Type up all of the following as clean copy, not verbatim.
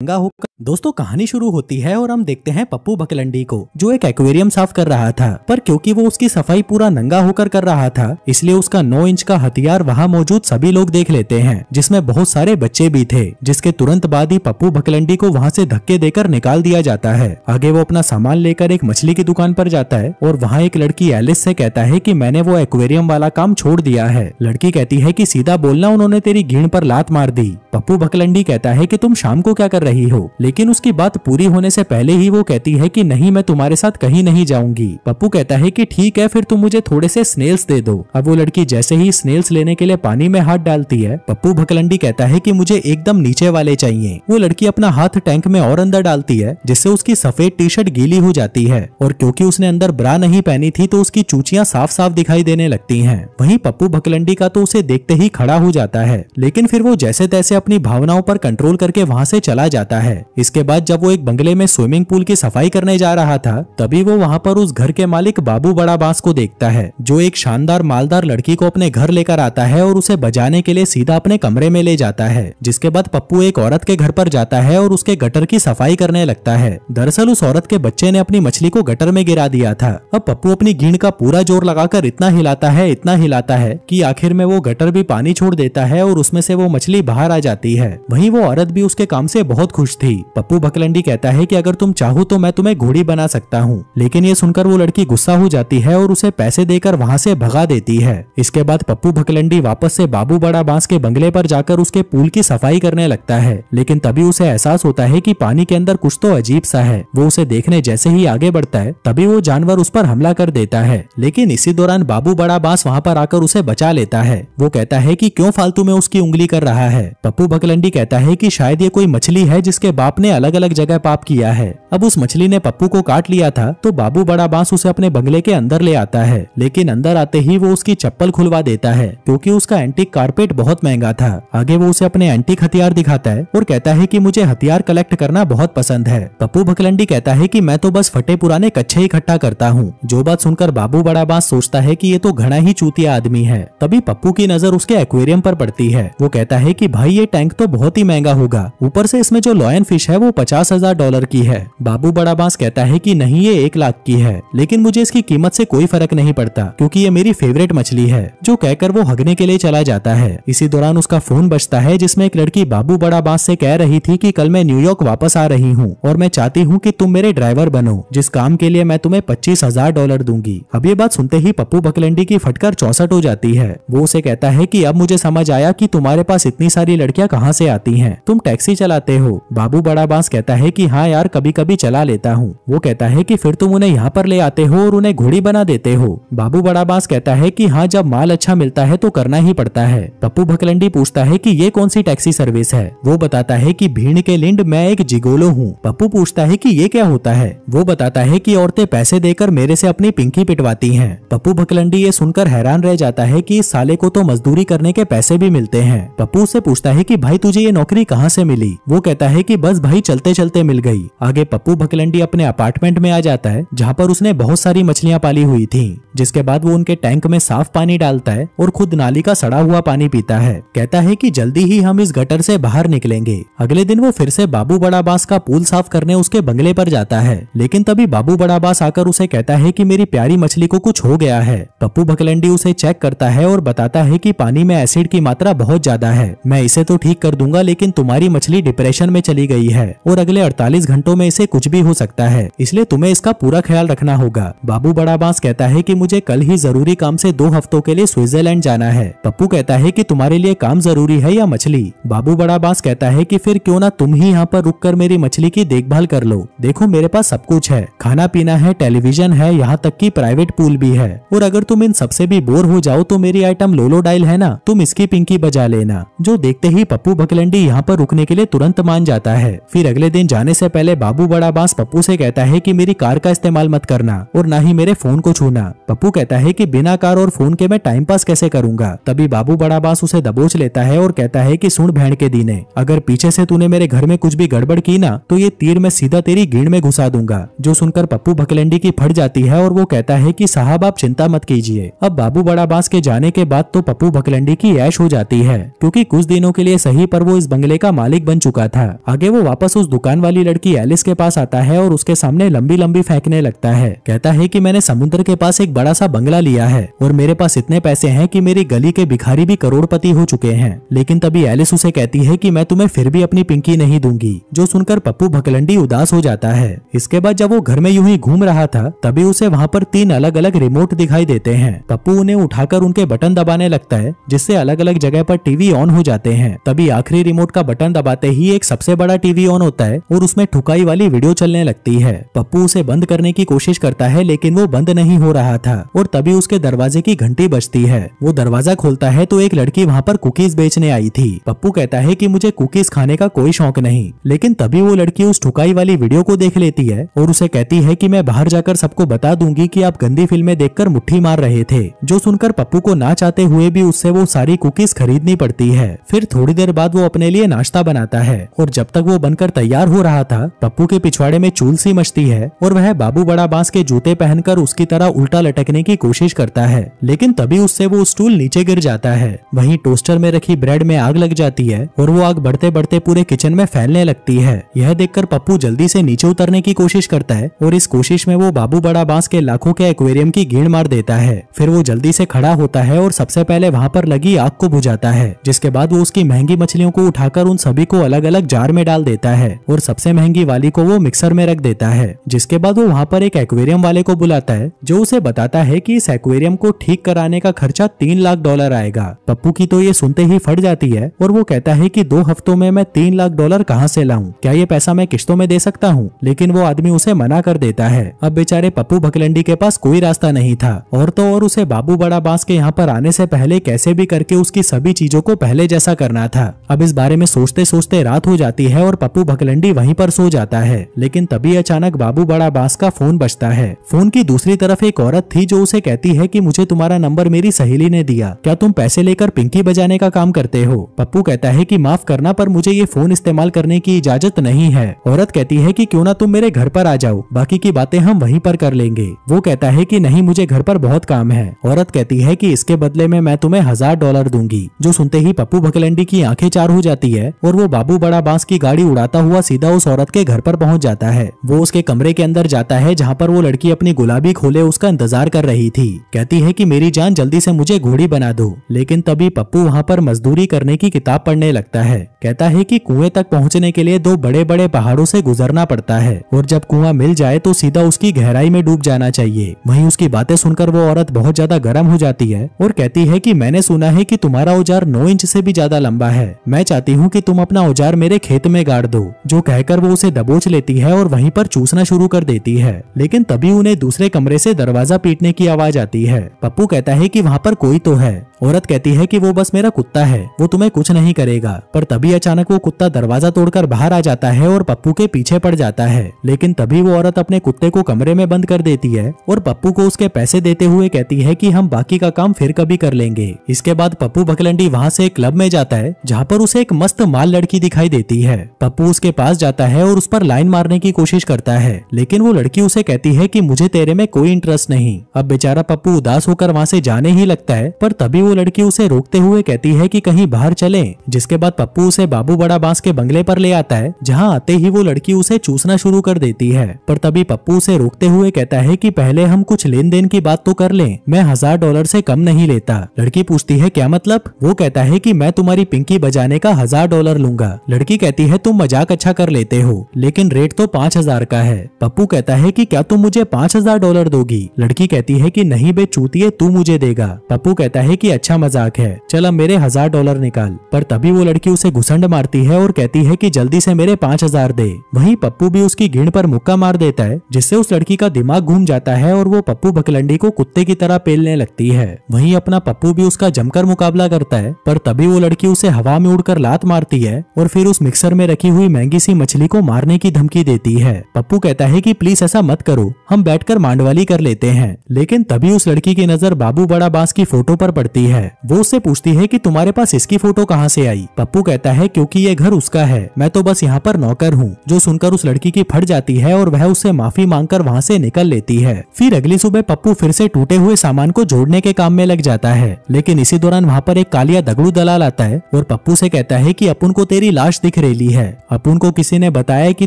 नंगा होकर। दोस्तों कहानी शुरू होती है और हम देखते हैं पप्पू भकलंडी को, जो एक एक्वेरियम साफ कर रहा था। पर क्योंकि वो उसकी सफाई पूरा नंगा होकर कर रहा था, इसलिए उसका 9 इंच का हथियार वहाँ मौजूद सभी लोग देख लेते हैं, जिसमें बहुत सारे बच्चे भी थे। जिसके तुरंत बाद ही पप्पू भकलंडी को वहाँ से धक्के देकर निकाल दिया जाता है। आगे वो अपना सामान लेकर एक मछली की दुकान पर जाता है और वहाँ एक लड़की एलिस से कहता है कि मैंने वो एक्वेरियम वाला काम छोड़ दिया है। लड़की कहती है कि सीधा बोलना, उन्होंने तेरी घीण पर लात मार दी। पप्पू भकलंडी कहता है कि तुम शाम को क्या कर रही हो, लेकिन उसकी बात पूरी होने से पहले ही वो कहती है कि नहीं, मैं तुम्हारे साथ कहीं नहीं जाऊंगी। पप्पू कहता है कि ठीक है, फिर तुम मुझे थोड़े से स्नेल्स दे दो। अब वो लड़की जैसे ही स्नेल्स लेने के लिए पानी में हाथ डालती है, पप्पू भकलंडी कहता है कि मुझे एकदम नीचे वाले चाहिए। वो लड़की अपना हाथ टैंक में और अंदर डालती है, जिससे उसकी सफेद टी शर्ट गीली हो जाती है और क्योंकि उसने अंदर ब्रा नहीं पहनी थी तो उसकी चूचियां साफ साफ दिखाई देने लगती हैं। वहीं पप्पू भकलंडी का तो उसे देखते ही खड़ा हो जाता है, लेकिन फिर वो जैसे तैसे अपनी भावनाओं पर कंट्रोल करके वहाँ से चला जाता है। इसके बाद जब वो एक बंगले में स्विमिंग पूल की सफाई करने जा रहा था, तभी वो वहाँ पर उस घर के मालिक बाबू बड़ा बांस को देखता है, जो एक शानदार मालदार लड़की को अपने घर लेकर आता है और उसे बजाने के लिए सीधा अपने कमरे में ले जाता है। जिसके बाद पप्पू एक औरत के घर पर जाता है और उसके गटर की सफाई करने लगता है। दरअसल उस औरत के बच्चे ने अपनी मछली को गटर में गिरा दिया था। अब पप्पू अपनी घीण का पूरा जोर लगाकर इतना हिलाता है कि आखिर में वो गटर भी पानी छोड़ देता है और उसमें से वो मछली बाहर आ जाती है। वहीं वो औरत भी उसके काम से बहुत खुश थी। पप्पू भकलंडी कहता है कि अगर तुम चाहो तो मैं तुम्हें घोड़ी बना सकता हूँ, लेकिन ये सुनकर वो लड़की गुस्सा हो जाती है और उसे पैसे देकर वहाँ से भगा देती है। इसके बाद पप्पू भकलंडी वापस से बाबू बड़ा बांस के बंगले पर जाकर उसके पूल की सफाई करने लगता है, लेकिन तभी उसे एहसास होता है कि पानी के अंदर कुछ तो अजीब सा है। वो उसे देखने जैसे ही आगे बढ़ता है, तभी वो जानवर उस पर हमला कर देता है, लेकिन इसी दौरान बाबू बड़ा बांस वहाँ पर आकर उसे बचा लेता है। वो कहता है कि क्यों फालतू में उसकी उंगली कर रहा है। पप्पू भकलंडी कहता है कि शायद ये कोई मछली है जिसके बाप ने अलग अलग जगह पाप किया है। अब उस मछली ने पप्पू को काट लिया था, तो बाबू बड़ा बांस उसे अपने बंगले के अंदर ले आता है, लेकिन अंदर आते ही वो उसकी चप्पल खुलवा देता है, क्योंकि उसका एंटीक कारपेट बहुत महंगा था। आगे वो उसे अपने एंटीक हथियार दिखाता है और कहता है कि मुझे हथियार कलेक्ट करना बहुत पसंद है। पप्पू भकलंडी कहता है कि मैं तो बस फटे पुराने कच्छे इकट्ठा करता हूँ। जो बात सुनकर बाबू बड़ा बांस सोचता है कि ये तो घना ही चूतिया आदमी है। तभी पप्पू की नजर उसके एक्वेरियम पर पड़ती है। वो कहता है कि भाई ये टैंक तो बहुत ही महंगा होगा, ऊपर से इसमें जो लॉयन फिश है वो $50,000 की है। बाबू बड़ा बांस कहता है कि नहीं, ये 1 लाख की है, लेकिन मुझे इसकी कीमत से कोई फर्क नहीं पड़ता, क्योंकि ये मेरी फेवरेट मछली है। जो कहकर वो हगने के लिए चला जाता है। इसी दौरान उसका फोन बजता है, जिसमें एक लड़की बाबू बड़ा बांस से कह रही थी कि कल मैं न्यूयॉर्क वापस आ रही हूँ और मैं चाहती हूँ कि तुम मेरे ड्राइवर बनो, जिस काम के लिए मैं तुम्हें $25,000 दूंगी। अब ये बात सुनते ही पप्पू भकलंडी की फटकर 64 हो जाती है। वो उसे कहता है कि अब मुझे समझ आया कि तुम्हारे पास इतनी सारी लड़कियां कहाँ से आती हैं, तुम टैक्सी चलाते हो। बाबू बड़ा बांस कहता है कि हाँ यार, कभी कभी चला लेता हूँ। वो कहता है कि फिर तुम उन्हें यहाँ पर ले आते हो और उन्हें घोड़ी बना देते हो। बाबू बड़ा बांस कहता है कि हाँ, जब माल अच्छा मिलता है तो करना ही पड़ता है। पप्पू भकलंडी पूछता है कि ये कौन सी टैक्सी सर्विस है। वो बताता है कि भीड़ के लिंड मैं एक जिगोलो हूँ। पप्पू पूछता है कि ये क्या होता है। वो बताता है कि औरतें पैसे देकर मेरे से अपनी पिंकी पिटवाती हैं। पप्पू भकलंडी ये सुनकर हैरान रह जाता है कि इस साले को तो मजदूरी करने के पैसे भी मिलते हैं। पप्पू से पूछता है कि भाई तुझे ये नौकरी कहाँ से मिली। वो कहता है कि बस भाई चलते चलते मिल गई। आगे पप्पू भकलंडी अपने अपार्टमेंट में आ जाता है, जहाँ पर उसने बहुत सारी मछलियाँ पाली हुई थी। जिसके बाद वो उनके टैंक में साफ पानी डालता है और खुद नाली का सड़ा हुआ पानी पीता है। कहता है कि जल्दी ही हम इस गटर से बाहर निकलेंगे। अगले दिन वो फिर से बाबू बड़ा बांस का पूल साफ करने उसके बंगले पर जाता है, लेकिन तभी बाबू बड़ा बांस आकर उसे कहता है कि मेरी प्यारी मछली को कुछ हो गया है। पप्पू भकलंडी उसे चेक करता है और बताता है कि पानी में एसिड की मात्रा बहुत ज्यादा है। मैं इसे तो ठीक कर दूंगा, लेकिन तुम्हारी मछली डिप्रेशन में चली गई है और अगले 48 घंटों में इसे कुछ भी हो सकता है, इसलिए तुम्हें इसका पूरा ख्याल रखना होगा। बाबू बड़ा बांस कहता है कि मुझे कल ही जरूरी काम से 2 हफ्तों के लिए स्विट्जरलैंड जाना है। पप्पू कहता है कि तुम्हारे लिए काम जरूरी है या मछली। बाबू बड़ा बांस कहता है कि फिर क्यों ना तुम ही यहाँ पर रुककर मेरी मछली की देखभाल कर लो। देखो मेरे पास सब कुछ है, खाना पीना है, टेलीविजन है, यहाँ तक की प्राइवेट पूल भी है, और अगर तुम इन सबसे भी बोर हो जाओ तो मेरी आइटम लोलो डायल है ना, तुम इसकी पिंकी बजा लेना। जो देखते ही पप्पू भकलंडी यहाँ पर रुकने के लिए तुरंत मान जाता है। फिर अगले दिन जाने से पहले बाबू बड़ा बांस पप्पू से कहता है कि मेरी कार का इस्तेमाल मत करना और ना ही मेरे फोन को छूना। पप्पू कहता है कि बिना कार और फोन के मैं टाइम पास कैसे करूंगा। तभी बाबू बड़ा बांस उसे दबोच लेता है और कहता है कि सुन भेड़ के दीने, अगर पीछे से तूने मेरे घर में कुछ भी गड़बड़ की ना तो ये तीर मैं सीधा तेरी गीड़ में घुसा दूंगा। जो सुनकर पप्पू भकलंडी की फट जाती है और वो कहता है कि साहब आप चिंता मत कीजिए। अब बाबू बड़ा बांस के जाने के बाद तो पप्पू भकलंडी की ऐश हो जाती है, क्योंकि कुछ दिनों के लिए सही पर वो इस बंगले का मालिक बन चुका था। आगे वो वापस उस दुकान वाली लड़की एलिस के पास आता है और उसके सामने लंबी लंबी फेंकने लगता है। कहता है कि मैंने समुद्र के पास एक बड़ा सा बंगला लिया है और मेरे पास इतने पैसे हैं कि मेरी गली के भिखारी भी करोड़पति हो चुके हैं। लेकिन तभी एलिस उसे कहती है कि मैं तुम्हें फिर भी अपनी पिंकी नहीं दूंगी। जो सुनकर पप्पू भकलंडी उदास हो जाता है। इसके बाद जब वो घर में यूं ही घूम रहा था तभी उसे वहाँ पर 3 अलग अलग रिमोट दिखाई देते हैं। पप्पू उन्हें उठाकर उनके बटन दबाने लगता है, जिससे अलग अलग जगह पर टीवी ऑन हो जाते हैं। तभी आखिरी रिमोट का बटन दबाते ही एक सबसे बड़ा टीवी ऑन होता है और उसमें ठुकाई वाली वीडियो चलने लगती है। पप्पू उसे बंद करने की कोशिश करता है लेकिन वो बंद नहीं हो रहा था और तभी उसके दरवाजे की घंटी बजती है। वो दरवाजा खोलता है तो एक लड़की वहाँ पर कुकीज बेचने आई थी। पप्पू कहता है कि मुझे कुकीज खाने का कोई शौक नहीं, लेकिन तभी वो लड़की उस ठुकाई वाली वीडियो को देख लेती है और उसे कहती है कि मैं बाहर जाकर सबको बता दूंगी कि आप गंदी फिल्में देखकर मुट्ठी मार रहे थे। जो सुनकर पप्पू को ना चाहते हुए भी उससे वो सारी कुकीज खरीदनी पड़ती है। फिर थोड़ी देर बाद वो अपने लिए नाश्ता बनाता है और जब तक वो बनकर तैयार हो रहा था पप्पू के पिछवाड़े में चूल सी मचती है और वह बाबू बड़ा बांस के जूते पहनकर उसकी तरह उल्टा लटकने की कोशिश करता है, लेकिन तभी उससे वो स्टूल नीचे गिर जाता है। वहीं टोस्टर में रखी ब्रेड में आग लग जाती है और वो आग बढ़ते बढ़ते पूरे किचन में फैलने लगती है। यह देखकर पप्पू जल्दी से नीचे उतरने की कोशिश करता है और इस कोशिश में वो बाबू बड़ा बांस के लाखों के एक्वेरियम की गीड़ मार देता है। फिर वो जल्दी से खड़ा होता है और सबसे पहले वहाँ पर लगी आग को बुझाता है, जिसके बाद वो उसकी महंगी मछलियों को उठाकर उन सभी को अलग अलग जार में डाल देता है और सबसे महंगी वाली को वो मिक्सर में रख देता है। जिसके बाद वो वहाँ पर एक एक्वेरियम वाले को बुलाता है जो उसे बताता है कि इस एक्वेरियम को ठीक कराने का खर्चा $3 लाख आएगा। पप्पू की तो ये सुनते ही फट जाती है और वो कहता है कि 2 हफ्तों में मैं $3 लाख कहाँ से लाऊं? क्या ये पैसा मैं किश्तों में दे सकता हूँ? लेकिन वो आदमी उसे मना कर देता है। अब बेचारे पप्पू भकलंडी के पास कोई रास्ता नहीं था और तो और उसे बाबू बड़ा बांस के यहाँ पर आने से पहले कैसे भी करके उसकी सभी चीजों को पहले जैसा करना था। अब इस बारे में सोचते सोचते रात हो जाती है और पप्पू भकलंडी वहीं पर सो जाता है। लेकिन तभी अचानक बाबू बड़ा बांस का फोन बजता है। फोन की दूसरी तरफ एक औरत थी जो उसे कहती है कि मुझे तुम्हारा नंबर मेरी सहेली ने दिया, क्या तुम पैसे लेकर पिंकी बजाने का काम करते हो? पप्पू कहता है कि माफ करना पर मुझे ये फोन इस्तेमाल करने की इजाजत नहीं है। औरत कहती है कि क्यों ना तुम मेरे घर पर आ जाओ, बाकी की बातें हम वहीं पर कर लेंगे। वो कहता है कि नहीं, मुझे घर पर बहुत काम है। औरत कहती है कि इसके बदले में मैं तुम्हें $1000 दूंगी। जो सुनते ही पप्पू भकलंडी की आंखें चार हो जाती है और वो बाबू बड़ा बांस की गाड़ी उड़ाता हुआ सीधा उस औरत के घर पर पहुंच जाता है। वो उसके कमरे के अंदर जाता है जहाँ पर वो लड़की अपनी गुलाबी खोले उसका इंतजार कर रही थी। कहती है कि मेरी जान जल्दी से मुझे घोड़ी बना दो। लेकिन तभी पप्पू वहाँ पर मजदूरी करने की किताब पढ़ने लगता है। कहता है कि कुएं तक पहुँचने के लिए 2 बड़े बड़े पहाड़ों से गुजरना पड़ता है और जब कुआं मिल जाए तो सीधा उसकी गहराई में डूब जाना चाहिए। वहीं उसकी बातें सुनकर वो औरत बहुत ज्यादा गर्म हो जाती है और कहती है कि मैंने सुना है कि तुम्हारा औजार 9 इंच से भी ज्यादा लंबा है। मैं चाहती हूँ कि तुम अपना औजार मेरे खेत में गाड़ दो। जो कहकर वो उसे दबोच लेती है और वहीं पर चूसना शुरू कर देती है। लेकिन तभी उन्हें दूसरे कमरे से दरवाजा पीटने की आवाज आती है। पप्पू कहता है कि वहाँ पर कोई तो है। औरत कहती है कि वो बस मेरा कुत्ता है, वो तुम्हें कुछ नहीं करेगा। पर तभी अचानक वो कुत्ता दरवाजा तोड़कर बाहर आ जाता है और पप्पू के पीछे पड़ जाता है। लेकिन तभी वो औरत अपने कुत्ते को कमरे में बंद कर देती है और पप्पू को उसके पैसे देते हुए कहती है कि हम बाकी का काम फिर कभी कर लेंगे। इसके बाद पप्पू भकलंडी वहाँ से एक क्लब में जाता है जहाँ पर उसे एक मस्त माल लड़की दिखाई देती है। पप्पू उसके पास जाता है और उस पर लाइन मारने की कोशिश करता है, लेकिन वो लड़की उसे कहती है कि मुझे तेरे में कोई इंटरेस्ट नहीं। अब बेचारा पप्पू उदास होकर वहाँ से जाने ही लगता है, पर तभी वो लड़की उसे रोकते हुए कहती है कि कहीं बाहर चलें। जिसके बाद पप्पू उसे बाबू बड़ा बांस के बंगले पर ले आता है, जहाँ आते ही वो लड़की उसे चूसना शुरू कर देती है। पर तभी पप्पू उसे रोकते हुए कहता है कि पहले हम कुछ लेन देन की बात तो कर लें, मैं $1000 से कम नहीं लेता। लड़की पूछती है क्या मतलब? वो कहता है कि मैं तुम्हारी पिंकी बजाने का $1000 लूंगा। लड़की कहती है तुम मजाक अच्छा कर लेते हो, लेकिन रेट तो 5000 का है। पप्पू कहता है कि क्या तुम मुझे $5000 दोगी? लड़की कहती है कि नहीं बे चूतिए, तू मुझे देगा। पप्पू कहता है कि अच्छा मजाक है, चल अब मेरे $1000 निकाल। पर तभी वो लड़की उसे घुसंड मारती है और कहती है कि जल्दी से मेरे 5000 दे। वहीं पप्पू भी उसकी गिण पर मुक्का मार देता है, जिससे उस लड़की का दिमाग घूम जाता है और वो पप्पू भकलंडी को कुत्ते की तरह पेलने लगती है। वहीं अपना पप्पू भी उसका जमकर मुकाबला करता है, पर तभी वो लड़की उसे हवा में उड़कर लात मारती है और फिर उस मिक्सर में रखी हुई महंगी सी मछली को मारने की धमकी देती है। पप्पू कहता है कि प्लीज ऐसा मत करो, हम बैठकर मांडवाली कर लेते हैं। लेकिन तभी उस लड़की की नजर बाबू बड़ा बांस की फोटो पर पड़ती है। वो उससे पूछती है कि तुम्हारे पास इसकी फोटो कहाँ से आई। पप्पू कहता है क्योंकि ये घर उसका है, मैं तो बस यहाँ पर नौकर हूँ। जो सुनकर उस लड़की की फट जाती है और वह उससे माफी मांगकर वहाँ से निकल लेती है। फिर अगली सुबह पप्पू फिर से टूटे हुए सामान को जोड़ने के काम में लग जाता है। लेकिन इसी दौरान वहाँ पर एक कालिया दगड़ू दलाल आता है और पप्पू से कहता है कि अपुन को तेरी लाश दिख रही है। अपुन को किसी ने बताया कि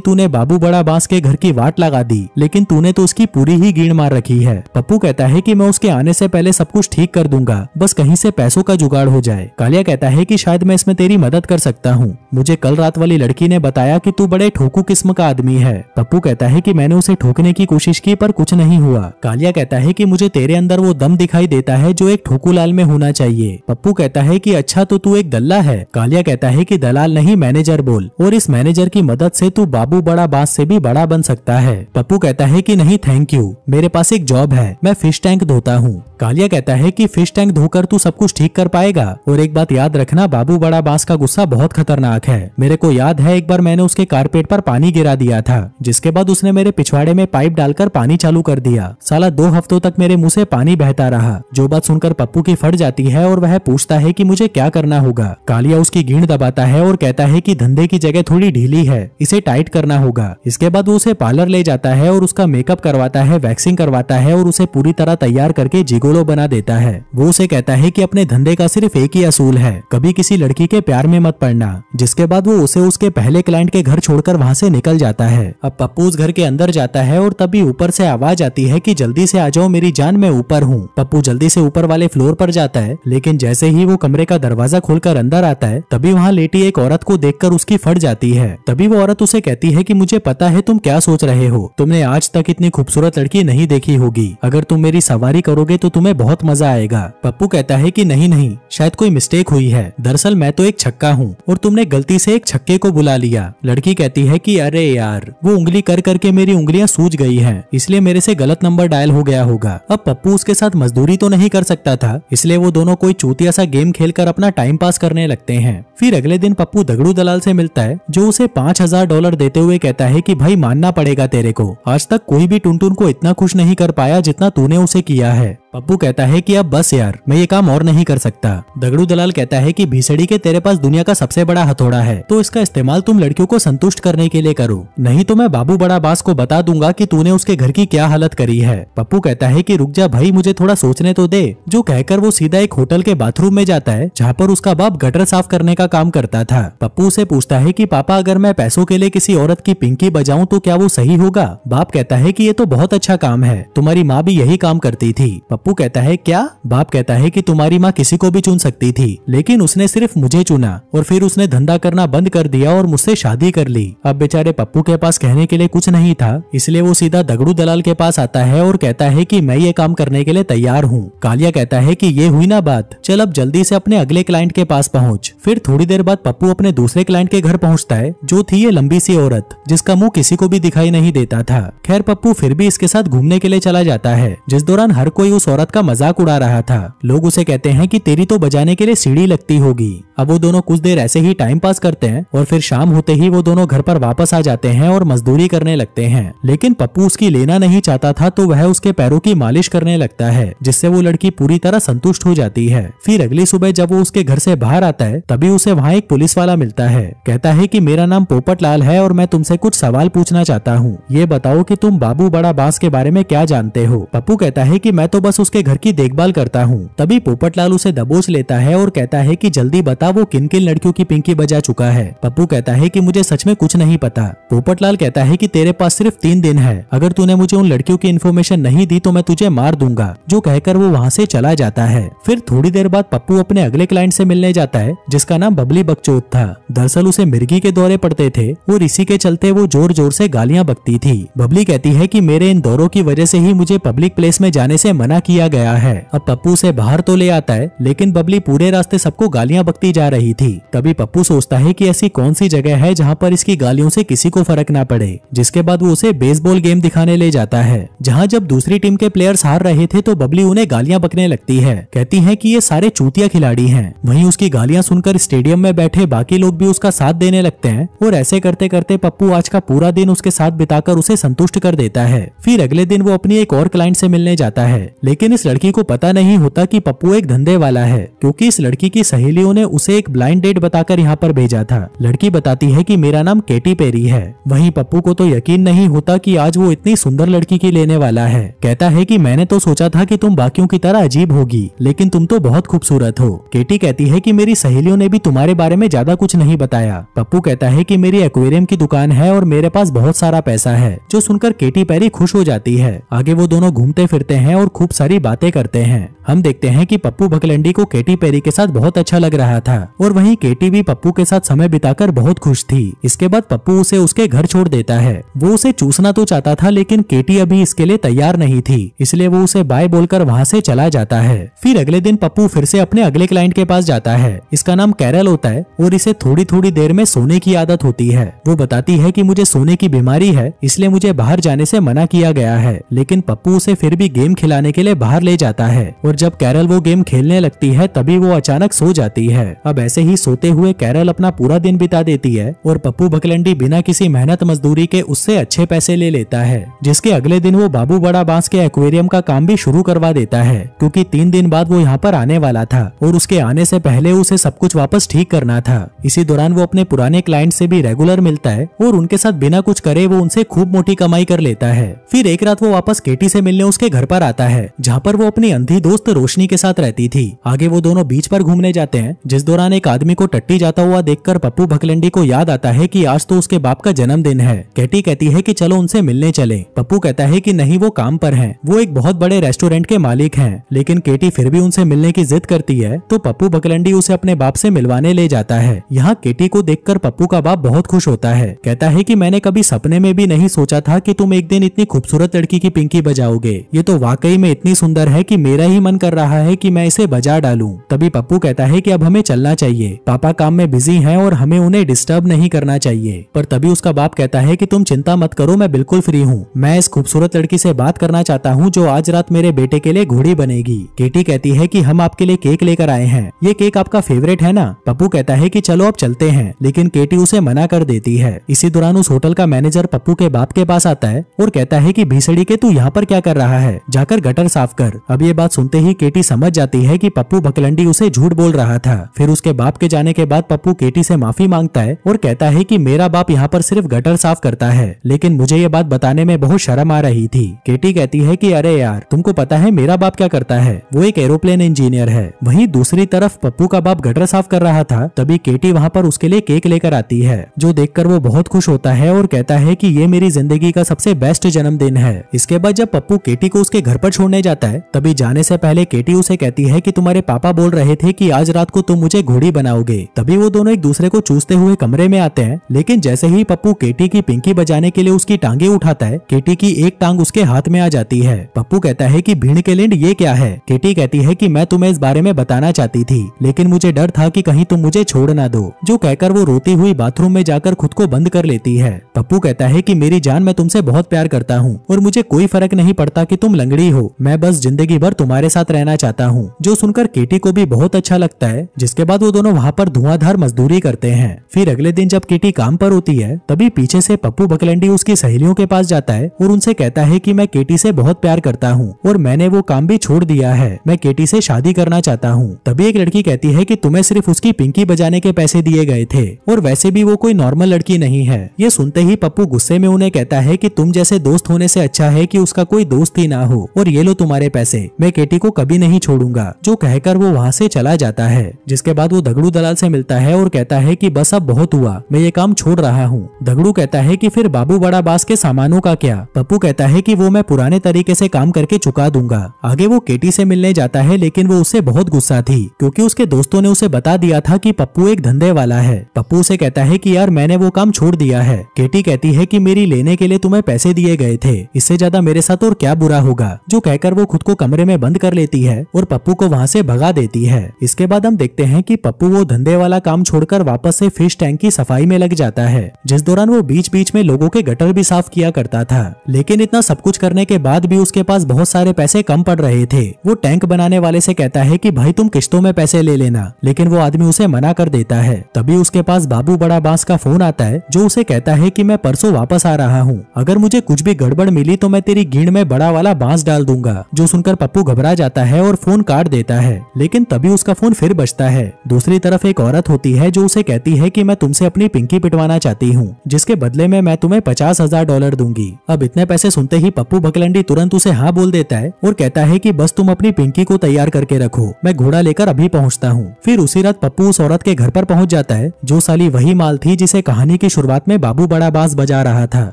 तूने बाबू बड़ा बांस के घर की वाट लगा दी, लेकिन तूने तो उसकी पूरी ही गीड़ मार रखी है। पप्पू कहता है कि मैं उसके आने से पहले सब कुछ ठीक कर दूंगा, बस कहीं से पैसों का जुगाड़ हो जाए। कालिया कहता है कि शायद मैं इसमें तेरी मदद कर सकता हूँ। मुझे कल रात वाली लड़की ने बताया कि तू बड़े ठोकू किस्म का आदमी है। पप्पू कहता है कि मैंने उसे ठोकने की कोशिश की पर कुछ नहीं हुआ। कालिया कहता है कि मुझे तेरे अंदर वो दम दिखाई देता है जो एक ठोकू लाल में होना चाहिए। पप्पू कहता है कि अच्छा तो तू एक दल्ला है। कालिया कहता है कि दलाल नहीं मैनेजर बोल, और इस मैनेजर की मदद से तू बाबू बड़ा बांस से भी बड़ा बन सकता है। पप्पू कहता है कि नहीं थैंक यू, मेरे पास एक जॉब है, मैं फिश टैंक धोता हूँ। कालिया कहता है कि फिश टैंक धोकर तू सब कुछ ठीक कर पाएगा, और एक बात याद रखना बाबू बड़ा बांस का गुस्सा बहुत खतरनाक है। मेरे को याद है एक बार मैंने उसके कारपेट पर पानी गिरा दिया था, जिसके बाद उसने मेरे पिछवाड़े में पाइप डालकर पानी चालू कर दिया। साला 2 हफ्तों तक मेरे मुंह से पानी बहता रहा। जो बात सुनकर पप्पू की फट जाती है और वह पूछता है कि मुझे क्या करना होगा। कालिया उसकी गींड दबाता है और कहता है कि धंधे की जगह थोड़ी ढीली है, इसे टाइट करना होगा। इसके बाद वो उसे पार्लर ले जाता है और उसका मेकअप करवाता है, वैक्सिंग करवाता है और उसे पूरी तरह तैयार करके जिगोलो बना देता है। वो उसे कहता है कि अपने धंधे का सिर्फ एक ही असूल है, कभी किसी लड़की के प्यार में मत पड़ना। जिसके बाद वो उसे उसके पहले क्लाइंट के घर छोड़कर वहाँ से निकल जाता है। अब पप्पू उस घर के अंदर जाता है और तभी ऊपर से आवाज आती है कि जल्दी से आ जाओ मेरी जान, मैं ऊपर हूँ। पप्पू जल्दी से ऊपर वाले फ्लोर पर जाता है, लेकिन जैसे ही वो कमरे का दरवाजा खोलकर अंदर आता है तभी वहाँ लेटी एक औरत को देखकर उसकी फट जाती है। तभी वो औरत उसे कहती है कि मुझे पता है तुम क्या सोच रहे हो, तुमने आज तक इतनी खूबसूरत लड़की नहीं देखी होगी, अगर तुम मेरी सवारी करोगे तो तुम्हें बहुत मजा आएगा। पप्पू कहता है कि नहीं नहीं, शायद कोई मिस्टेक हुई है, दरअसल मैं तो एक छक्का हूँ और तुमने गलती से एक छक्के को बुला लिया। लड़की कहती है कि अरे यार, वो उंगली कर करके मेरी उंगलियां सूज गई हैं, इसलिए मेरे से गलत नंबर डायल हो गया होगा। अब पप्पू उसके साथ मजदूरी तो नहीं कर सकता था, इसलिए वो दोनों कोई चूतिया सा गेम खेलकर अपना टाइम पास करने लगते हैं। फिर अगले दिन पप्पू दगड़ू दलाल से मिलता है, जो उसे $5000 देते हुए कहता है कि भाई मानना पड़ेगा तेरे को, आज तक कोई भी टुनटुन को इतना खुश नहीं कर पाया जितना तूने उसे किया है। पप्पू कहता है कि अब बस यार, मैं ये काम और नहीं कर सकता। दगड़ू दलाल कहता है कि भीसड़ी के तेरे पास दुनिया का सबसे बड़ा हथौड़ा है, तो इसका इस्तेमाल तुम लड़कियों को संतुष्ट करने के लिए करो, नहीं तो मैं बाबू बड़ा बांस को बता दूंगा कि तूने उसके घर की क्या हालत करी है। पप्पू कहता है कि रुक जा भाई, मुझे थोड़ा सोचने तो दे। जो कहकर वो सीधा एक होटल के बाथरूम में जाता है, जहाँ पर उसका बाप गटर साफ करने का काम करता था। पप्पू से पूछता है कि पापा, अगर मैं पैसों के लिए किसी औरत की पिंकी बजाऊं तो क्या वो सही होगा? बाप कहता है कि ये तो बहुत अच्छा काम है, तुम्हारी माँ भी यही काम करती थी। पप्पू कहता है क्या? बाप कहता है कि तुम्हारी माँ किसी को भी चुन सकती थी, लेकिन उसने सिर्फ मुझे चुना और फिर उसने धंधा करना बंद कर दिया और मुझसे शादी कर ली। अब बेचारे पप्पू के पास कहने के लिए कुछ नहीं था, इसलिए वो सीधा दगड़ू दलाल के पास आता है और कहता है कि मैं ये काम करने के लिए तैयार हूँ। कालिया कहता है कि ये हुई ना बात, चल अब जल्दी से अपने अगले क्लाइंट के पास पहुँच। फिर थोड़ी देर बाद पप्पू अपने दूसरे क्लाइंट के घर पहुँचता है, जो थी ये लंबी सी औरत जिसका मुंह किसी को भी दिखाई नहीं देता था। खैर पप्पू फिर भी इसके साथ घूमने के लिए चला जाता है, जिस दौरान हर कोई उस औरत का मजाक उड़ा रहा था। लोग उसे कहते हैं कि तेरी तो बजाने के लिए सीढ़ी लगती होगी। अब वो दोनों कुछ देर ऐसे ही टाइम पास करते हैं और फिर शाम होते ही वो दोनों घर पर वापस आ जाते हैं और मजदूरी करने लगते हैं। लेकिन पप्पू उसकी लेना नहीं चाहता था, तो वह उसके पैरों की मालिश करने लगता है, जिससे वो लड़की पूरी तरह संतुष्ट हो जाती है। फिर अगली सुबह जब वो उसके घर से बाहर आता है, तभी उसे वहाँ एक पुलिस वाला मिलता है। कहता है कि मेरा नाम पोपट लाल है और मैं तुमसे कुछ सवाल पूछना चाहता हूँ, ये बताओ कि तुम बाबू बड़ा बांस के बारे में क्या जानते हो? पप्पू कहता है कि मैं तो बस उसके घर की देखभाल करता हूँ। तभी पोपटलाल उसे दबोच लेता है और कहता है कि जल्दी बता वो किन किन लड़कियों की पिंकी बजा चुका है। पप्पू कहता है कि मुझे सच में कुछ नहीं पता। पोपटलाल कहता है कि तेरे पास सिर्फ 3 दिन है, अगर तूने मुझे उन लड़कियों की इन्फॉर्मेशन नहीं दी तो मैं तुझे मार दूंगा। जो कहकर वो वहाँ से चला जाता है। फिर थोड़ी देर बाद पप्पू अपने अगले क्लाइंट से मिलने जाता है, जिसका नाम बबली बकचोद था। दरअसल उसे मिर्गी के दौरे पड़ते थे और इसी के चलते वो जोर जोर से गालियां बकती थी। बबली कहती है कि मेरे इन दौरों की वजह से ही मुझे पब्लिक प्लेस में जाने से मना किया गया है। अब पप्पू उसे बाहर तो ले आता है, लेकिन बबली पूरे रास्ते सबको गालियां बकती जा रही थी। तभी पप्पू सोचता है कि ऐसी कौन सी जगह है जहाँ पर इसकी गालियों से किसी को फर्क ना पड़े। जिसके बाद वो उसे बेसबॉल गेम दिखाने ले जाता है, जहाँ जब दूसरी टीम के प्लेयर्स हार रहे थे तो बबली उन्हें गालियां बकने लगती है। कहती है कि ये सारे चूतिया खिलाड़ी हैं। वहीं उसकी गालियां सुनकर स्टेडियम में बैठे बाकी लोग भी उसका साथ देने लगते हैं और ऐसे करते करते पप्पू आज का पूरा दिन उसके साथ बिताकर उसे संतुष्ट कर देता है। फिर अगले दिन वो अपनी एक और क्लाइंट से मिलने जाता है, लेकिन इस लड़की को पता नहीं होता कि पप्पू एक धंधे वाला है, क्योंकि इस लड़की की सहेलियों ने उसे एक ब्लाइंड डेट बताकर यहाँ पर भेजा था। लड़की बताती है कि मेरा नाम केटी पेरी है। वहीं पप्पू को तो यकीन नहीं होता कि आज वो इतनी सुंदर लड़की की लेने वाला है। कहता है कि मैंने तो सोचा था कि तुम बाकियों की तरह अजीब होगी, लेकिन तुम तो बहुत खूबसूरत हो। केटी कहती है कि मेरी सहेलियों ने भी तुम्हारे बारे में ज्यादा कुछ नहीं बताया। पप्पू कहता है कि मेरी एक्वेरियम की दुकान है और मेरे पास बहुत सारा पैसा है, जो सुनकर केटी पेरी खुश हो जाती है। आगे वो दोनों घूमते फिरते हैं और खूब सारी बातें करते हैं। हम देखते हैं कि पप्पू बकलंडी को केटी पेरी के साथ बहुत अच्छा लग रहा था और वहीं केटी भी पप्पू के साथ समय बिताकर बहुत खुश थी। इसके बाद पप्पू उसे उसके घर छोड़ देता है। वो उसे चूसना तो चाहता था, लेकिन केटी अभी इसके लिए तैयार नहीं थी, इसलिए वो उसे बाय बोलकर वहाँ से चला जाता है। फिर अगले दिन पप्पू फिर से अपने अगले क्लाइंट के पास जाता है। इसका नाम कैरल होता है और इसे थोड़ी थोड़ी देर में सोने की आदत होती है। वो बताती है कि मुझे सोने की बीमारी है, इसलिए मुझे बाहर जाने से मना किया गया है, लेकिन पप्पू उसे फिर भी गेम खिलाने के लिए बाहर ले जाता है। और जब कैरल वो गेम खेलने लगती है तभी वो अचानक सो जाती है। अब ऐसे ही सोते हुए कैरल अपना पूरा दिन बिता देती है और पप्पू बकलंडी बिना किसी मेहनत मजदूरी के उससे अच्छे पैसे ले लेता है, जिसके अगले दिन वो बाबू बड़ा बांस के एक्वेरियम का काम भी शुरू करवा देता है, क्योंकि 3 दिन बाद वो यहाँ पर आने वाला था और उसके आने से पहले उसे सब कुछ वापस ठीक करना था। इसी दौरान वो अपने पुराने क्लाइंट से भी रेगुलर मिलता है और उनके साथ बिना कुछ करे वो उनसे खूब मोटी कमाई कर लेता है। फिर एक रात वो वापस केटी से मिलने उसके घर पर आता है, जहाँ पर वो अपनी अंधी दोस्त रोशनी के साथ रहती थी। आगे वो दोनों बीच पर घूमने जाते हैं, जिस दौरान एक आदमी को टट्टी जाता हुआ देखकर पप्पू बकलंडी को याद आता है कि आज तो उसके बाप का जन्मदिन है। केटी कहती है कि चलो उनसे मिलने चले। पप्पू कहता है कि नहीं, वो काम पर हैं, वो एक बहुत बड़े रेस्टोरेंट के मालिक हैं, लेकिन केटी फिर भी उनसे मिलने की जिद करती है, तो पप्पू बकलंडी उसे अपने बाप से मिलवाने ले जाता है। यहाँ केटी को देखकर पप्पू का बाप बहुत खुश होता है। कहता है कि मैंने कभी सपने में भी नहीं सोचा था कि तुम एक दिन इतनी खूबसूरत लड़की की पिंकी बजाओगे। ये तो वाकई में इतनी सुंदर है कि मेरा ही मन कर रहा है कि मैं इसे बजा डालूं। तभी पप्पू कहता है कि अब हमें चलना चाहिए, पापा काम में बिजी हैं और हमें उन्हें डिस्टर्ब नहीं करना चाहिए। पर तभी उसका बाप कहता है कि तुम चिंता मत करो, मैं बिल्कुल फ्री हूँ। मैं इस खूबसूरत लड़की से बात करना चाहता हूँ जो आज रात मेरे बेटे के लिए घोड़ी बनेगी। केटी कहती है कि हम आपके लिए केक लेकर आए हैं, ये केक आपका फेवरेट है ना। पप्पू कहता है कि चलो अब चलते हैं, लेकिन केटी उसे मना कर देती है। इसी दौरान उस होटल का मैनेजर पप्पू के बाप के पास आता है और कहता है कि भीसड़ी के तू यहाँ पर क्या कर रहा है, जाकर गटर साफ कर। अब ये बात सुनते ही केटी समझ जाती है कि पप्पू बकलंडी उसे झूठ बोल रहा था। फिर उसके बाप के जाने के बाद पप्पू केटी से माफी मांगता है और कहता है कि मेरा बाप यहाँ पर सिर्फ गटर साफ करता है, लेकिन मुझे ये बात बताने में बहुत शर्म आ रही थी। केटी कहती है कि अरे यार, तुमको पता है मेरा बाप क्या करता है, वो एक एरोप्लेन इंजीनियर है। वहीं दूसरी तरफ पप्पू का बाप गटर साफ कर रहा था, तभी केटी वहाँ पर उसके लिए केक लेकर आती है, जो देखकर वो बहुत खुश होता है और कहता है कि ये मेरी जिंदगी का सबसे बेस्ट जन्मदिन है। इसके बाद जब पप्पू केटी को उसके घर पर छोड़ने जाता है, तभी जाने से पहले केटी उसे कहती है कि तुम्हारे पापा बोल रहे थे कि आज रात को तुम मुझे घोड़ी बनाओगे। तभी वो दोनों एक दूसरे को चूसते हुए कमरे में आते हैं, लेकिन जैसे ही पप्पू केटी की पिंकी बजाने के लिए उसकी टांगे उठाता है, केटी की एक टांग उसके हाथ में आ जाती है। पप्पू कहता है कि भीड़ के लिंड ये क्या है। केटी कहती है कि मैं तुम्हें इस बारे में बताना चाहती थी, लेकिन मुझे डर था कि कहीं तुम मुझे छोड़ ना दो। जो कहकर वो रोती हुई बाथरूम में जाकर खुद को बंद कर लेती है। पप्पू कहता है कि मेरी जान, मैं तुमसे बहुत प्यार करता हूँ और मुझे कोई फर्क नहीं पड़ता कि तुम लंगड़ी हो, मैं बस जिंदगी भर तुम्हारे साथ रहना चाहता हूँ। जो सुनकर केटी को भी बहुत अच्छा लगता है, जिसके बाद वो दोनों वहाँ पर धुआंधार मजदूरी करते हैं। फिर अगले दिन जब केटी काम पर होती है, तभी पीछे से पप्पू बकलंडी उसकी सहेलियों के पास जाता है और उनसे कहता है कि मैं केटी से बहुत प्यार करता हूँ और मैंने वो काम भी छोड़ दिया है, मैं केटी से शादी करना चाहता हूँ। तभी एक लड़की कहती है कि तुम्हें सिर्फ उसकी पिंकी बजाने के पैसे दिए गए थे और वैसे भी वो कोई नॉर्मल लड़की नहीं है। ये सुनते ही पप्पू गुस्से में उन्हें कहता है कि तुम जैसे दोस्त होने से अच्छा है कि उसका कोई दोस्त ही ना हो, और ये लो तुम्हारे पैसे, मैं केटी को कभी नहीं छोड़ूंगा। जो कहकर वो वहाँ से चला जाता है। जिसके बाद वो दगड़ू दलाल से मिलता है और कहता है कि बस अब बहुत हुआ, मैं ये काम छोड़ रहा हूँ। दगड़ू कहता है कि फिर बाबू बड़ा बास के सामानों का क्या। पप्पू कहता है कि वो मैं पुराने तरीके से काम करके चुका दूंगा। आगे वो केटी से मिलने जाता है, लेकिन वो उससे बहुत गुस्सा थी क्योंकि उसके दोस्तों ने उसे बता दिया था कि पप्पू एक धंधे वाला है। पप्पू से कहता है कि यार मैंने वो काम छोड़ दिया है। केटी कहती है कि मेरी लेने के लिए तुम्हें पैसे दिए गए थे, इससे ज्यादा मेरे साथ और क्या बुरा होगा। जो कहकर वो खुद को कमरे में बंद कर लेती है और पप्पू को वहाँ से भगा देती है। इसके बाद हम देखते हैं कि पप्पू वो धंधे वाला काम छोड़कर वापस से फिश टैंक की सफाई में लग जाता है, जिस दौरान वो बीच बीच में लोगों के गटर भी साफ किया करता था। लेकिन इतना सब कुछ करने के बाद भी उसके पास बहुत सारे पैसे कम पड़ रहे थे। वो टैंक बनाने वाले से कहता है कि भाई तुम किश्तों में पैसे ले लेना, लेकिन वो आदमी उसे मना कर देता है। तभी उसके पास बाबू बड़ा बांस का फोन आता है, जो उसे कहता है कि मैं परसों वापस आ रहा हूँ, अगर मुझे कुछ भी गड़बड़ मिली तो मैं तेरी गीड़ में बड़ा वाला बांस डाल दूंगा। जो सुनकर पप्पू घबरा जाता है और फोन काट देता है, लेकिन तभी उसका फोन फिर बजता है। दूसरी तरफ एक औरत होती है जो उसे कहती है कि मैं तुमसे अपनी पिंकी पिटवाना चाहती हूँ, जिसके बदले में मैं तुम्हें $50,000 दूंगी। अब इतने पैसे सुनते ही पप्पू बकलंडी तुरंत उसे हाँ बोल देता है और कहता है कि बस तुम अपनी पिंकी को तैयार करके रखो, मैं घोड़ा लेकर अभी पहुँचता हूँ। फिर उसी रात पप्पू उस औरत के घर पर पहुँच जाता है, जो साली वही माल थी जिसे कहानी की शुरुआत में बाबू बड़ा बांस बजा रहा था।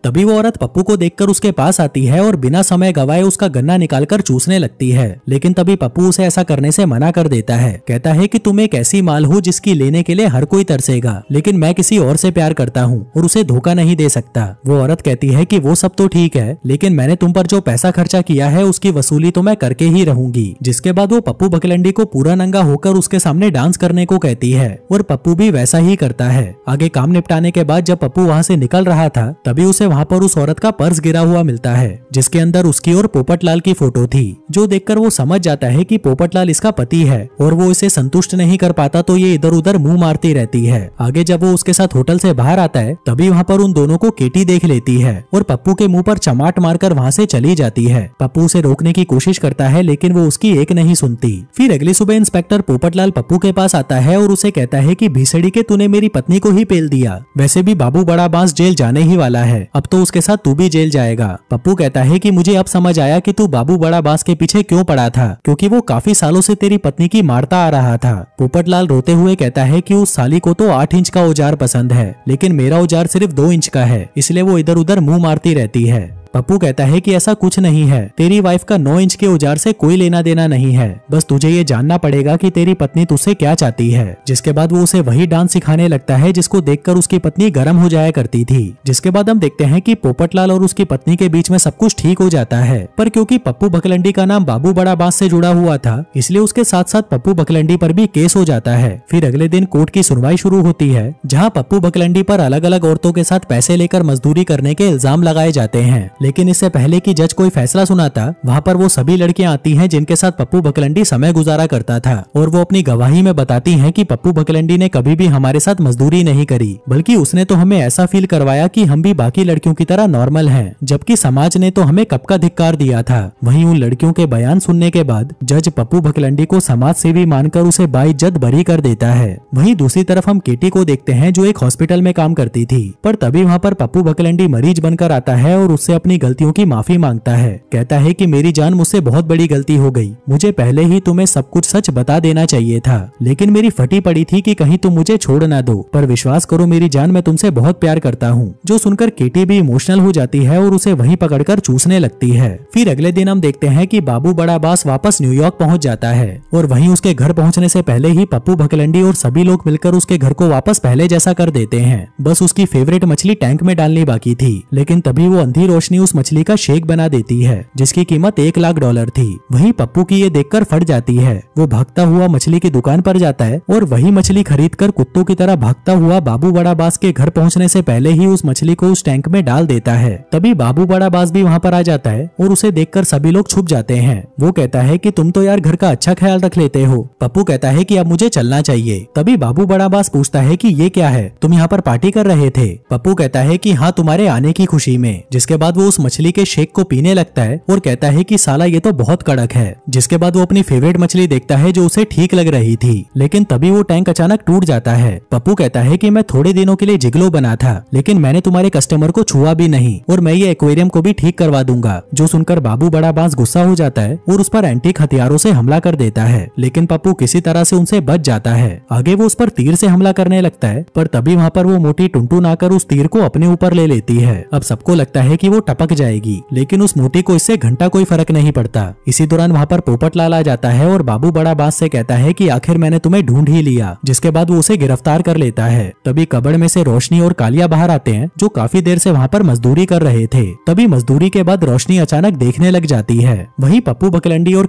तभी वो औरत पप्पू को देखकर उसके पास आती है और बिना समय गवाए उसका गन्ना निकालकर चूसने लगती है। लेकिन तभी पप्पू उसे ऐसा करने से मना कर देता है, कहता है कि तुम एक ऐसी माल हो जिसकी लेने के लिए हर कोई तरसेगा, लेकिन मैं किसी और से प्यार करता हूँ और उसे धोखा नहीं दे सकता। वो औरत कहती है कि वो सब तो ठीक है, लेकिन मैंने तुम पर जो पैसा खर्चा किया है उसकी वसूली तो मैं करके ही रहूंगी। जिसके बाद वो पप्पू बकलंडी को पूरा नंगा होकर उसके सामने डांस करने को कहती है और पप्पू भी वैसा ही करता है। आगे काम निपटाने के बाद जब पप्पू वहाँ से निकल रहा था, तभी उसे वहाँ पर उस औरत का पर्स गिरा हुआ मिलता है, जिसके अंदर उसकी और पोपटलाल की फोटो थी। जो देखकर वो समझ जाता है कि पोपटलाल इसका पति है और वो इसे संतुष्ट नहीं कर पाता, तो ये इधर उधर मुंह मारती रहती है। आगे जब वो उसके साथ होटल से बाहर आता है, तभी वहाँ पर उन दोनों को केटी देख लेती है और पप्पू के मुंह पर चमाट मारकर वहाँ से चली जाती है। पप्पू उसे रोकने की कोशिश करता है, लेकिन वो उसकी एक नहीं सुनती। फिर अगली सुबह इंस्पेक्टर पोपटलाल पप्पू के पास आता है और उसे कहता है कि भीसड़ी के तूने मेरी पत्नी को ही पेल दिया, वैसे भी बाबू बड़ा बांस जेल जाने ही वाला है, अब तो उसके साथ तू भी जेल जाएगा। पप्पू कहता है कि मुझे अब समझ आया कि तू बाबू बड़ा बांस के पीछे क्यों पड़ा था, क्योंकि वो काफी सालों से तेरी पत्नी की मारता आ रहा था। पोपटलाल रोते हुए कहता है कि उस साली को तो 8 इंच का औजार पसंद है, लेकिन मेरा औजार सिर्फ 2 इंच का है, इसलिए वो इधर उधर मुंह मारती रहती है। पप्पू कहता है कि ऐसा कुछ नहीं है, तेरी वाइफ का 9 इंच के औजार से कोई लेना देना नहीं है, बस तुझे ये जानना पड़ेगा कि तेरी पत्नी तुझसे क्या चाहती है। जिसके बाद वो उसे वही डांस सिखाने लगता है जिसको देखकर उसकी पत्नी गर्म हो जाया करती थी। जिसके बाद हम देखते हैं कि पोपटलाल और उसकी पत्नी के बीच में सब कुछ ठीक हो जाता है, पर क्योंकि पप्पू बकलंडी का नाम बाबू बड़ा बांस से जुड़ा हुआ था, इसलिए उसके साथ साथ पप्पू बकलंडी पर भी केस हो जाता है। फिर अगले दिन कोर्ट की सुनवाई शुरू होती है, जहाँ पप्पू बकलंडी पर अलग अलग औरतों के साथ पैसे लेकर मजदूरी करने के इल्जाम लगाए जाते हैं। लेकिन इससे पहले कि जज कोई फैसला सुनाता, वहाँ पर वो सभी लड़कियां आती हैं जिनके साथ पप्पू बकलंडी समय गुजारा करता था, और वो अपनी गवाही में बताती हैं कि पप्पू बकलंडी ने कभी भी हमारे साथ मजदूरी नहीं करी, बल्कि उसने तो हमें ऐसा फील करवाया कि हम भी बाकी लड़कियों की तरह नॉर्मल हैं, जबकि समाज ने तो हमें कब का धिक्कार दिया था। वहीं उन लड़कियों के बयान सुनने के बाद जज पप्पू बकलंडी को समाज सेवी मानकर उसे बाइज्जत बरी कर देता है। वहीं दूसरी तरफ हम केटी को देखते हैं, जो एक हॉस्पिटल में काम करती थी, पर तभी वहाँ पर पप्पू बकलंडी मरीज बनकर आता है और उससे अपनी गलतियों की माफी मांगता है। कहता है कि मेरी जान, मुझसे बहुत बड़ी गलती हो गई, मुझे पहले ही तुम्हें सब कुछ सच बता देना चाहिए था, लेकिन मेरी फटी पड़ी थी कि कहीं तुम मुझे छोड़ ना दो, पर विश्वास करो मेरी जान, मैं तुमसे बहुत प्यार करता हूँ। जो सुनकर केटी भी इमोशनल हो जाती है और उसे वहीं पकड़कर चूसने लगती है। फिर अगले दिन हम देखते हैं कि बाबू बड़ा बांस वापस न्यूयॉर्क पहुंच जाता है, और वहीं उसके घर पहुंचने से पहले ही पप्पू बकलंडी और सभी लोग मिलकर उसके घर को वापस पहले जैसा कर देते हैं। बस उसकी फेवरेट मछली टैंक में डालनी बाकी थी, लेकिन तभी वो अंधी रोशनी उस मछली का शेक बना देती है, जिसकी कीमत $1 लाख थी। वहीं पप्पू की ये देखकर फट जाती है। वो भागता हुआ मछली की दुकान पर जाता है और वही मछली खरीदकर कुत्तों की तरह भागता हुआ बाबू बड़ा बांस के घर पहुंचने से पहले ही उस मछली को उस टैंक में डाल देता है। तभी बाबू बड़ा बांस भी वहाँ पर आ जाता है और उसे देखकर सभी लोग छुप जाते हैं। वो कहता है कि तुम तो यार घर का अच्छा ख्याल रख लेते हो। पप्पू कहता है कि अब मुझे चलना चाहिए। तभी बाबू बड़ा बांस पूछता है कि ये क्या है, तुम यहाँ पर पार्टी कर रहे थे? पप्पू कहता है कि हाँ, तुम्हारे आने की खुशी में। जिसके बाद वो उस मछली के शेक को पीने लगता है और कहता है कि साला ये तो बहुत कड़क है। जिसके बाद वो अपनी फेवरेट मछली देखता है जो उसे ठीक लग रही थी, लेकिन तभी वो टैंक अचानक टूट जाता है। पप्पू कहता है कि मैं थोड़े दिनों के लिए जिगलो बना था, लेकिन मैंने तुम्हारे कस्टमर को छुआ भी नहीं और मैं ये एक्वेरियम को भी ठीक करवा दूंगा। जो सुनकर बाबू बड़ा बांस गुस्सा हो जाता है और उस पर एंटीक हथियारों से हमला कर देता है, लेकिन पप्पू किसी तरह से उनसे बच जाता है। आगे वो उस पर तीर से हमला करने लगता है, पर तभी वहाँ पर वो मोटी टुनटुन आकर उस तीर को अपने ऊपर ले लेती है। अब सबको लगता है कि वो टपक जाएगी, लेकिन उस मोटी को इससे घंटा कोई फर्क नहीं पड़ता। इसी दौरान वहाँ पर पोपटलाल आ जाता है और बाबू बड़ा बास से कहता है कि आखिर मैंने तुम्हें ढूंढ ही लिया, जिसके बाद वो उसे गिरफ्तार कर लेता है। तभी कबड़ में से रोशनी और कालिया बाहर आते हैं, जो काफी देर से वहाँ पर मजदूरी कर रहे थे। तभी मजदूरी के बाद रोशनी अचानक देखने लग जाती है। वहीं पप्पू बकलंडी और